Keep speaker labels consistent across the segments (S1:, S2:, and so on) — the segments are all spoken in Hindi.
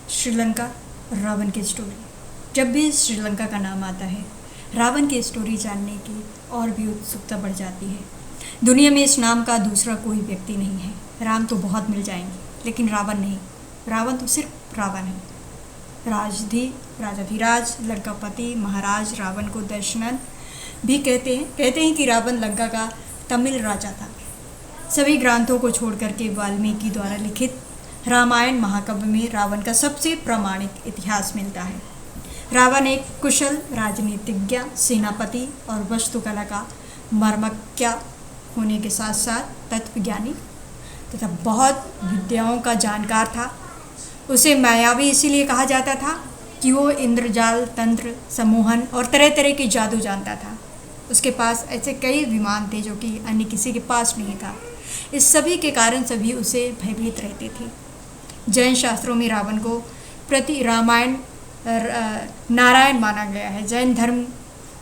S1: श्रीलंका, रावण की स्टोरी। जब भी श्रीलंका का नाम आता है, रावण की स्टोरी जानने की और भी उत्सुकता बढ़ जाती है। दुनिया में इस नाम का दूसरा कोई व्यक्ति नहीं है। राम तो बहुत मिल जाएंगे, लेकिन रावण नहीं। रावण तो सिर्फ रावण है। राजाधिराज, लंकापति, महाराज रावण को दशनंद भी कहते हैं कि रावण लंका का तमिल राजा था। सभी ग्रंथों को छोड़कर के वाल्मीकि द्वारा लिखित रामायण महाकाव्य में रावण का सबसे प्रामाणिक इतिहास मिलता है। रावण एक कुशल राजनीतिज्ञ, सेनापति और वास्तुकला का मर्मज्ञ होने के साथ साथ तत्वज्ञानी तथा बहुत विद्याओं का जानकार था। उसे मायावी इसीलिए कहा जाता था कि वो इंद्रजाल, तंत्र, सम्मोहन और तरह तरह के जादू जानता था। उसके पास ऐसे कई विमान थे जो कि अन्य किसी के पास नहीं था। इस सभी के कारण सभी उसे भयभीत रहते थे। जैन शास्त्रों में रावण को प्रति रामायण नारायण माना गया है। जैन धर्म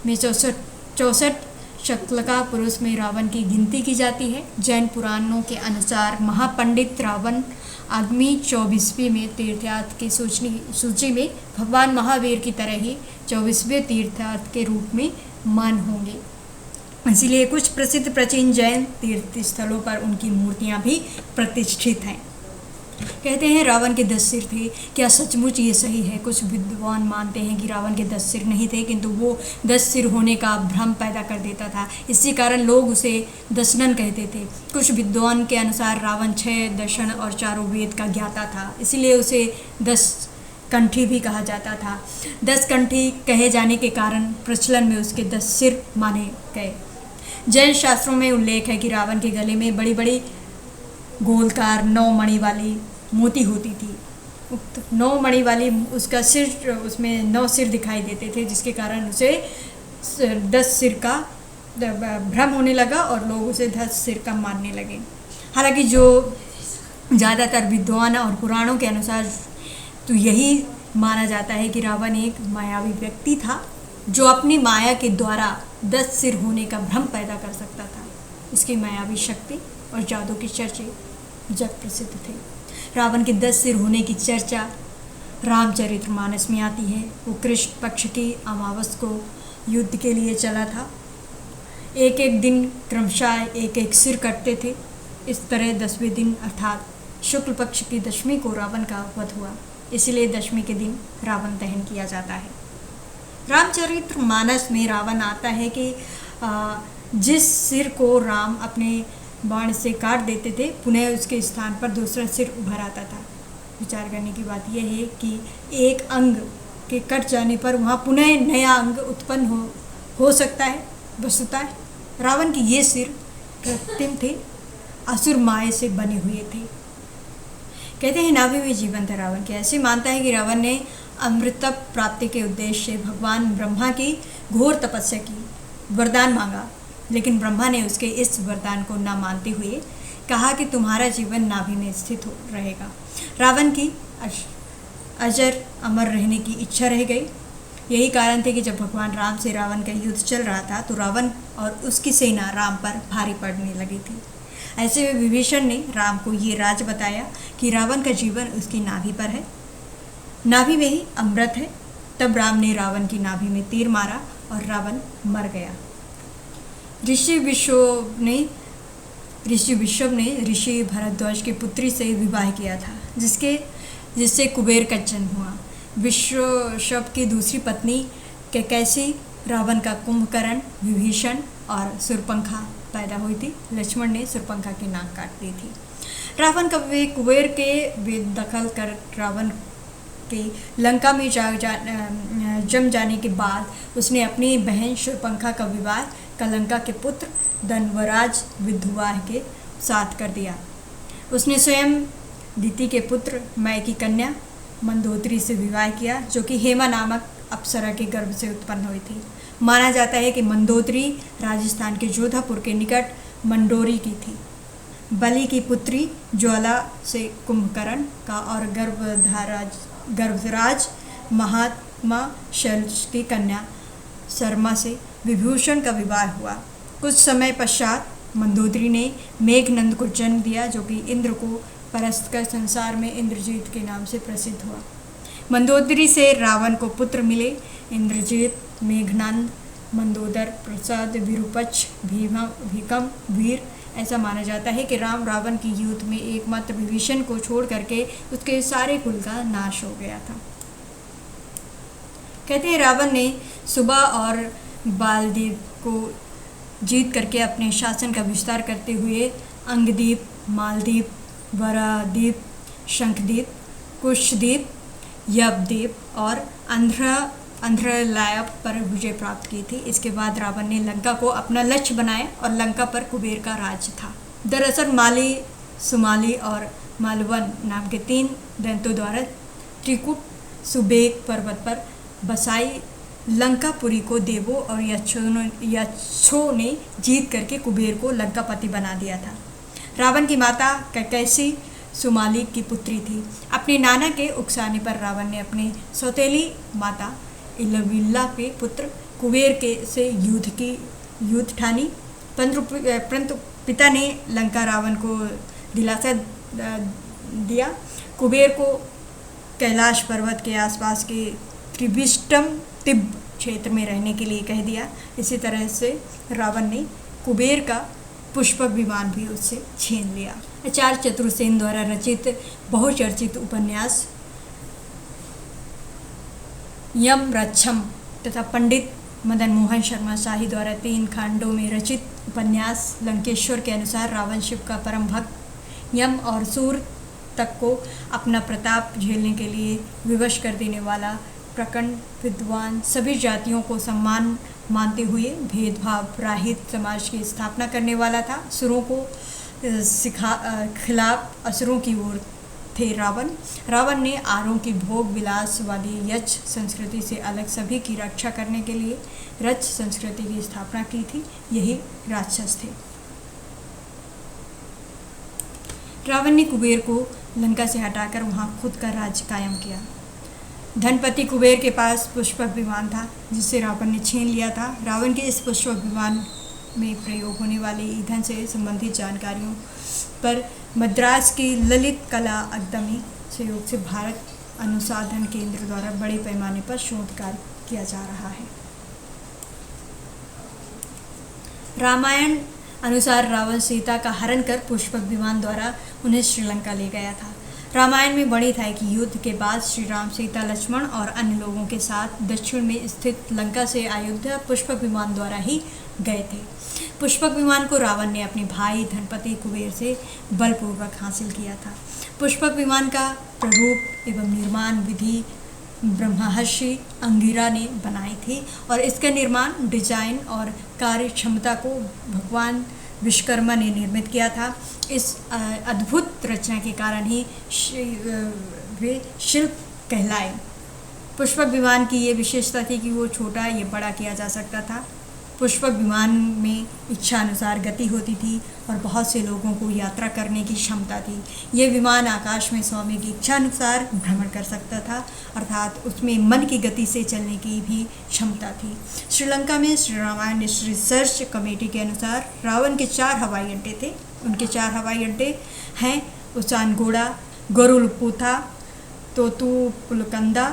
S1: में 64 शक्लका पुरुष में रावण की गिनती की जाती है। जैन पुराणों के अनुसार महापंडित रावण आगामी 24वीं में तीर्थयात्र की सूची में भगवान महावीर की तरह ही 24वें तीर्थयात्र के रूप में मान होंगे। इसीलिए कुछ प्रसिद्ध प्राचीन जैन तीर्थ स्थलों पर उनकी मूर्तियां भी प्रतिष्ठित हैं। कहते हैं रावण के 10 सिर थे। क्या सचमुच ये सही है? कुछ विद्वान मानते हैं कि रावण के 10 सिर नहीं थे, किंतु वो 10 सिर होने का भ्रम पैदा कर देता था। इसी कारण लोग उसे दशनन कहते थे। कुछ विद्वान के अनुसार रावण 6 दर्शन और 4 वेद का ज्ञाता था, इसीलिए उसे 10 कंठी भी कहा जाता था। 10 कंठी कहे जाने के कारण प्रचलन में उसके 10 सिर माने गए। जैन शास्त्रों में उल्लेख है कि रावण के गले में बड़ी बड़ी गोलकार 9 मणि वाली मोती होती थी। उक्त 9 मणि वाली उसका सिर, उसमें 9 सिर दिखाई देते थे, जिसके कारण उसे 10 सिर का भ्रम होने लगा और लोग उसे 10 सिर का मानने लगे। हालांकि जो ज़्यादातर विद्वान और पुराणों के अनुसार तो यही माना जाता है कि रावण एक मायावी व्यक्ति था जो अपनी माया के द्वारा 10 सिर होने का भ्रम पैदा कर सकता था। इसकी मायावी शक्ति और जादू के चर्चे जग प्रसिद्ध थे। रावण के 10 सिर होने की चर्चा रामचरितमानस में आती है। वो कृष्ण पक्ष की अमावस को युद्ध के लिए चला था। एक एक दिन क्रमशः एक एक सिर कटते थे। इस तरह 10वें दिन अर्थात शुक्ल पक्ष की दशमी को रावण का वध हुआ। इसलिए दशमी के दिन रावण दहन किया जाता है। रामचरितमानस में रावण आता है कि जिस सिर को राम अपने बाण से काट देते थे, पुनः उसके स्थान पर दूसरा सिर उभर आता था। विचार करने की बात यह है कि एक अंग के कट जाने पर वहाँ पुनः नया अंग उत्पन्न हो सकता है। वस्तुतः रावण के ये सिर कृत्रिम थे, असुर माया से बने हुए थे। कहते हैं नाभि में जीवन था रावण के। ऐसे मानता है कि रावण ने अमृत प्राप्ति के उद्देश्य से भगवान ब्रह्मा की घोर तपस्या की, वरदान मांगा, लेकिन ब्रह्मा ने उसके इस वरदान को न मानते हुए कहा कि तुम्हारा जीवन नाभि में स्थित रहेगा। रावण की अजर अमर रहने की इच्छा रह गई। यही कारण थे कि जब भगवान राम से रावण का युद्ध चल रहा था तो रावण और उसकी सेना राम पर भारी पड़ने लगी थी। ऐसे में विभीषण ने राम को ये राज बताया कि रावण का जीवन उसकी नाभि पर है, नाभि में ही अमृत है। तब राम ने रावण की नाभि में तीर मारा और रावण मर गया। ऋषि विश्व ने ऋषि भरद्वाज की पुत्री से विवाह किया था, जिससे कुबेर का जन्म हुआ। विश्व की दूसरी पत्नी कैकसी रावण का कुंभकर्ण, विभीषण और सुरपंखा पैदा हुई थी। लक्ष्मण ने सुरपंखा की नाक काट दी थी। रावण का कुबेर के दखल कर रावण के लंका में जम जाने के बाद उसने अपनी बहन शूर्पणखा का विवाह कलंका के पुत्र धनवराज विद्रुवाह के साथ कर दिया। उसने स्वयं दिति के पुत्र मय की कन्या मंदोदरी से विवाह किया, जो कि हेमा नामक अप्सरा के गर्भ से उत्पन्न हुई थी। माना जाता है कि मंदोदरी राजस्थान के जोधपुर के निकट मंडोरी की थी। बलि की पुत्री ज्वाला से कुंभकर्ण का और गर्भराज महात्मा शैल की कन्या शर्मा से विभूषण का विवाह हुआ। कुछ समय पश्चात मंदोदरी ने मेघनंद को जन्म दिया, जो कि इंद्र को परस्त कर संसार में इंद्रजीत के नाम से प्रसिद्ध हुआ। मंदोदरी से रावण को पुत्र मिले, इंद्रजीत, मेघनंद, मंदोदर, प्रसाद, विरूपक्ष, भीकम, वीर। ऐसा माना जाता है कि राम रावण की युद्ध में एकमात्र विभीषण को छोड़ करके उसके सारे कुल का नाश हो गया था। कहते हैं रावण ने सुबा और बालदीप को जीत करके अपने शासन का विस्तार करते हुए अंगदीप, मालदीप, वरादीप, शंखदीप, कुशदीप, यवद्वीप और अंध्रलायप पर विजय प्राप्त की थी। इसके बाद रावण ने लंका को अपना लक्ष्य बनाया और लंका पर कुबेर का राज था। दरअसल माली, सुमाली और मालवन नाम के 3 दैत्यों द्वारा त्रिकुट सुबेक पर्वत पर बसाई लंकापुरी को देवों और यक्षों ने जीत करके कुबेर को लंकापति बना दिया था। रावण की माता कैकसी सुमाली की पुत्री थी। अपने नाना के उकसाने पर रावण ने अपनी सौतेली माता इलविल्ला के पुत्र कुबेर के से युद्ध ठानी, परंतु पिता ने लंका रावण को दिलासा दिया। कुबेर को कैलाश पर्वत के आसपास के त्रिविष्टम तिब्ब क्षेत्र में रहने के लिए कह दिया। इसी तरह से रावण ने कुबेर का पुष्पक विमान भी उससे छीन लिया। आचार्य चतुर्सेन द्वारा रचित बहुचर्चित उपन्यास यम रक्षम तथा पंडित मदन मोहन शर्मा शाही द्वारा 3 खंडों में रचित उपन्यास लंकेश्वर के अनुसार रावण शिव का परम भक्त, यम और सूर तक को अपना प्रताप झेलने के लिए विवश कर देने वाला, प्रखंड विद्वान, सभी जातियों को सम्मान मानते हुए भेदभाव रहित समाज की स्थापना करने वाला था। सुरों को खिलाफ असुरों की ओर थे रावण ने आरों की भोग विलासवादी यक्ष संस्कृति से अलग सभी की रक्षा करने के लिए रच संस्कृति की स्थापना की थी। यही राक्षस थे। रावण ने कुबेर को लंका से हटाकर वहां खुद का राज्य कायम किया। धनपति कुबेर के पास पुष्पक विमान था जिसे रावण ने छीन लिया था। रावण के इस पुष्पक विमान में प्रयोग होने वाले ईंधन से संबंधित जानकारियों पर मद्रास की ललित कला अकादमी सहयोग से भारत अनुसंधान केंद्र द्वारा बड़े पैमाने पर शोध कार्य किया जा रहा है। रामायण अनुसार रावण सीता का हरण कर पुष्पक विमान द्वारा उन्हें श्रीलंका ले गया था। रामायण में वर्णित है कि युद्ध के बाद श्री राम, सीता, लक्ष्मण और अन्य लोगों के साथ दक्षिण में स्थित लंका से अयोध्या पुष्पक विमान द्वारा ही गए थे। पुष्पक विमान को रावण ने अपने भाई धनपति कुबेर से बलपूर्वक हासिल किया था। पुष्पक विमान का प्रारूप एवं निर्माण विधि ब्रह्मर्षि अंगिरा ने बनाई थी और इसका निर्माण, डिजाइन और कार्य क्षमता को भगवान विश्वकर्मा ने निर्मित किया था। इस अद्भुत रचना के कारण ही वे शिल्प कहलाए। पुष्पक विमान की ये विशेषता थी कि वो छोटा या बड़ा किया जा सकता था। पुष्पक विमान में इच्छा अनुसार गति होती थी और बहुत से लोगों को यात्रा करने की क्षमता थी। ये विमान आकाश में स्वामी की इच्छा अनुसार भ्रमण कर सकता था, अर्थात उसमें मन की गति से चलने की भी क्षमता थी। श्रीलंका में श्री रामायण रिसर्च कमेटी के अनुसार रावण के 4 हवाई अड्डे थे। उनके 4 हवाई अड्डे हैं उसानगोड़ा, गोरुलपुथा, तोतुपुलकंदा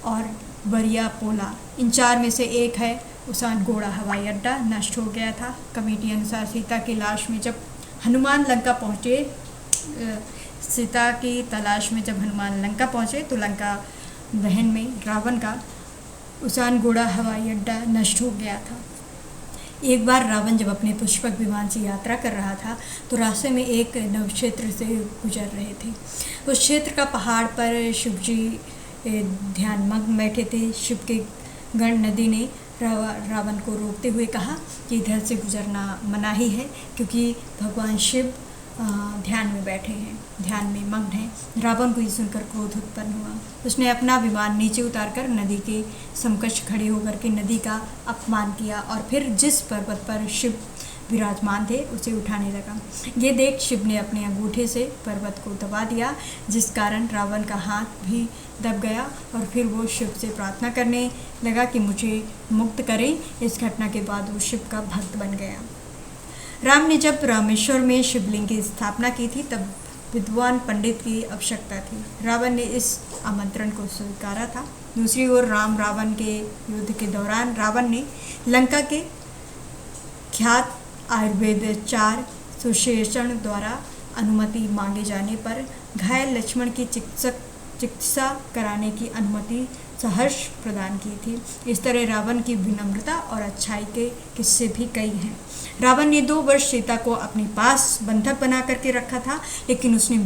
S1: और वरियापोला। इन 4 में से एक है उसानगोड़ा हवाई अड्डा नष्ट हो गया था। कमेटी अनुसार सीता की लाश में जब हनुमान लंका पहुँचे तो लंका दहन में रावण का उसानगोड़ा हवाई अड्डा नष्ट हो गया था। एक बार रावण जब अपने पुष्पक विमान से यात्रा कर रहा था तो रास्ते में एक नव क्षेत्र से गुजर रहे थे। उस क्षेत्र का पहाड़ पर शिवजी ध्यानमग्न बैठे थे। शिव के गण नदी ने रावण को रोकते हुए कहा कि इधर से गुजरना मनाही है, क्योंकि भगवान शिव ध्यान में बैठे हैं, ध्यान में मग्न हैं। रावण को ये सुनकर क्रोध उत्पन्न हुआ। उसने अपना विमान नीचे उतारकर नदी के समकक्ष खड़े होकर के नदी का अपमान किया और फिर जिस पर्वत पर शिव विराजमान थे उसे उठाने लगा। ये देख शिव ने अपने अंगूठे से पर्वत को दबा दिया, जिस कारण रावण का हाथ भी दब गया और फिर वो शिव से प्रार्थना करने लगा कि मुझे मुक्त करें। इस घटना के बाद वो शिव का भक्त बन गया। राम ने जब रामेश्वर में शिवलिंग की स्थापना की थी तब विद्वान पंडित की आवश्यकता थी। रावण ने इस आमंत्रण को स्वीकारा था। दूसरी ओर राम रावण के युद्ध के दौरान रावण ने लंका के ख्यात आयुर्वेदाचार्य सुशेषण द्वारा अनुमति मांगे जाने पर घायल लक्ष्मण की चिकित्सा कराने की अनुमति सहर्ष प्रदान की थी। इस तरह रावण की विनम्रता और अच्छाई के किस्से भी कई हैं। रावण ने 2 वर्ष सीता को अपने पास बंधक बना करके रखा था, लेकिन उसने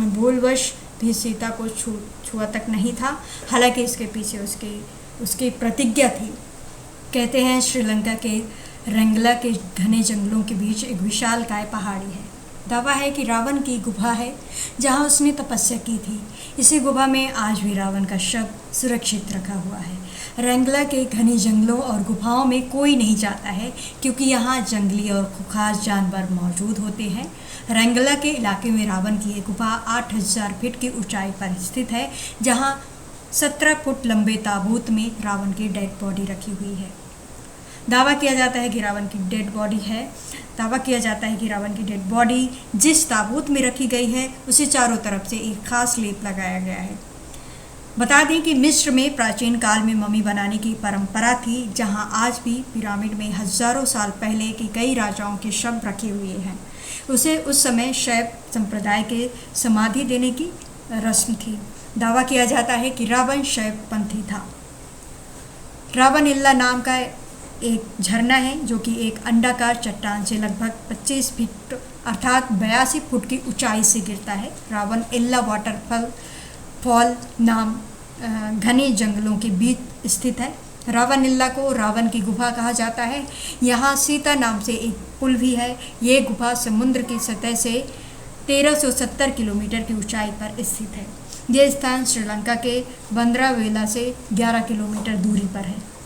S1: भूलवश भी सीता को छुआ तक नहीं था। हालांकि इसके पीछे उसकी प्रतिज्ञा थी। कहते हैं श्रीलंका के रंगला के घने जंगलों के बीच एक विशालकाय पहाड़ी है। दावा है कि रावण की गुफा है जहां उसने तपस्या की थी। इसी गुफा में आज भी रावण का शव सुरक्षित रखा हुआ है। रंगला के घने जंगलों और गुफाओं में कोई नहीं जाता है क्योंकि यहाँ जंगली और खुखार जानवर मौजूद होते हैं। रंगला के इलाके में रावण की एक गुफा 8000 फीट की ऊंचाई पर स्थित है, जहाँ 17 फुट लंबे ताबूत में रावण की डेड बॉडी रखी हुई है। दावा किया जाता है कि रावण की डेड बॉडी जिस ताबूत में रखी गई है उसे चारों तरफ से एक खास लेप लगाया गया है। बता दें कि मिस्र में प्राचीन काल में मम्मी बनाने की परंपरा थी, जहां आज भी पिरामिड में हजारों साल पहले के कई राजाओं के शव रखे हुए हैं। उस समय शैव संप्रदाय के समाधि देने की रस्म थी। दावा किया जाता है कि रावण शैव पंथी था। रावण इल्ला नाम का एक झरना है जो कि एक अंडाकार चट्टान से लगभग 25 फीट अर्थात 82 फुट की ऊंचाई से गिरता है। रावण इल्ला वाटरफॉल नाम घने जंगलों के बीच स्थित है। रावण इल्ला को रावण की गुफा कहा जाता है। यहाँ सीता नाम से एक पुल भी है। ये गुफा समुद्र की सतह से 1370 किलोमीटर की ऊंचाई पर स्थित है। यह स्थान श्रीलंका के बंद्रावेला से 11 किलोमीटर दूरी पर है।